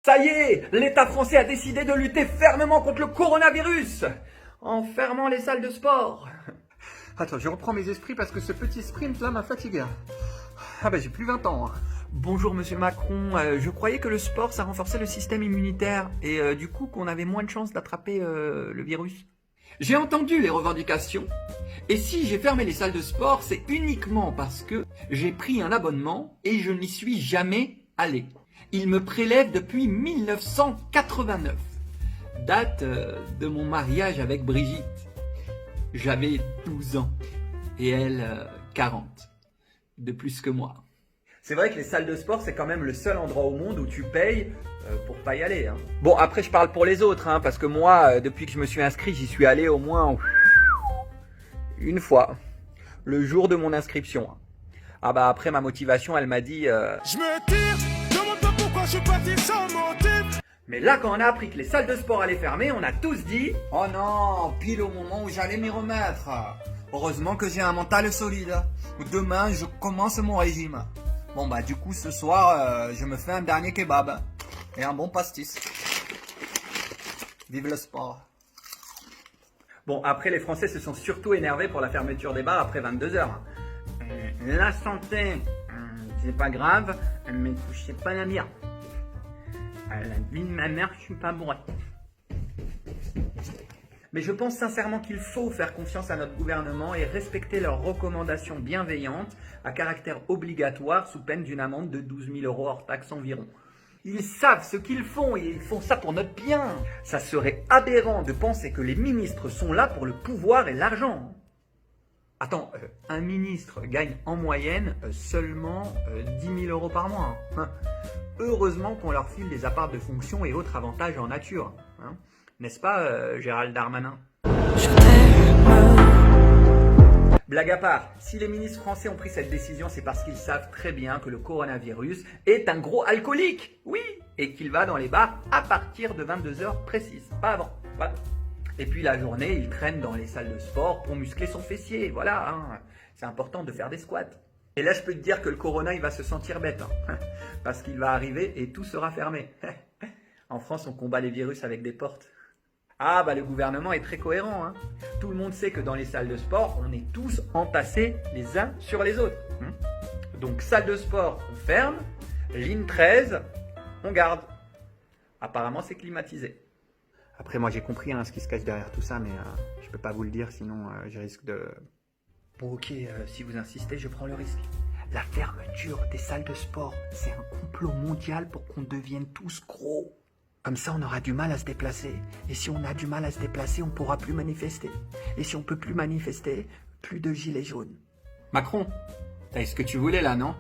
Ça y est, l'État français a décidé de lutter fermement contre le coronavirus en fermant les salles de sport. Attends, je reprends mes esprits parce que ce petit sprint là m'a fatigué. Ah bah j'ai plus 20 ans. Bonjour Monsieur Macron, je croyais que le sport ça renforçait le système immunitaire et du coup qu'on avait moins de chances d'attraper le virus. J'ai entendu les revendications et si j'ai fermé les salles de sport, c'est uniquement parce que j'ai pris un abonnement et je n'y suis jamais allé. Il me prélève depuis 1989, date de mon mariage avec Brigitte. J'avais 12 ans et elle 40, de plus que moi. C'est vrai que les salles de sport, c'est quand même le seul endroit au monde où tu payes pour pas y aller. Hein. Bon, après, je parle pour les autres, hein, parce que moi, depuis que je me suis inscrit, j'y suis allé au moins une fois, le jour de mon inscription. Ah bah après, ma motivation, elle m'a dit... Je me tire, demande pas pourquoi je suis parti sans motif. Mais là, quand on a appris que les salles de sport allaient fermer, on a tous dit... Oh non, pile au moment où j'allais m'y remettre. Heureusement que j'ai un mental solide. Demain, je commence mon régime. Bon bah du coup ce soir je me fais un dernier kebab et un bon pastis. Vive le sport. Bon, après les Français se sont surtout énervés pour la fermeture des bars après 22h. La santé, c'est pas grave, mais touchez pas la bière. À la vie de ma mère, je suis pas bourré. Mais je pense sincèrement qu'il faut faire confiance à notre gouvernement et respecter leurs recommandations bienveillantes à caractère obligatoire sous peine d'une amende de 12 000 € hors taxe environ. Ils savent ce qu'ils font et ils font ça pour notre bien. Ça serait aberrant de penser que les ministres sont là pour le pouvoir et l'argent. Attends, un ministre gagne en moyenne seulement 10 000 € par mois. Hein. Heureusement qu'on leur file des apparts de fonction et autres avantages en nature. Hein. N'est-ce pas, Gérald Darmanin? Blague à part, si les ministres français ont pris cette décision, c'est parce qu'ils savent très bien que le coronavirus est un gros alcoolique, oui, et qu'il va dans les bars à partir de 22h précises, pas avant, voilà. Et puis la journée, il traîne dans les salles de sport pour muscler son fessier, voilà, hein. C'est important de faire des squats. Et là, je peux te dire que le corona, il va se sentir bête, hein, parce qu'il va arriver et tout sera fermé. En France, on combat les virus avec des portes. Ah bah le gouvernement est très cohérent. Hein. Tout le monde sait que dans les salles de sport, on est tous entassés les uns sur les autres. Donc salle de sport, on ferme. Ligne 13, on garde. Apparemment, c'est climatisé. Après, moi, j'ai compris ce qui se cache derrière tout ça, mais je peux pas vous le dire, sinon je risque de... Bon ok, si vous insistez, je prends le risque. La fermeture des salles de sport, c'est un complot mondial pour qu'on devienne tous gros. Comme ça, on aura du mal à se déplacer. Et si on a du mal à se déplacer, on ne pourra plus manifester. Et si on ne peut plus manifester, plus de gilets jaunes. Macron, t'as eu ce que tu voulais là, non?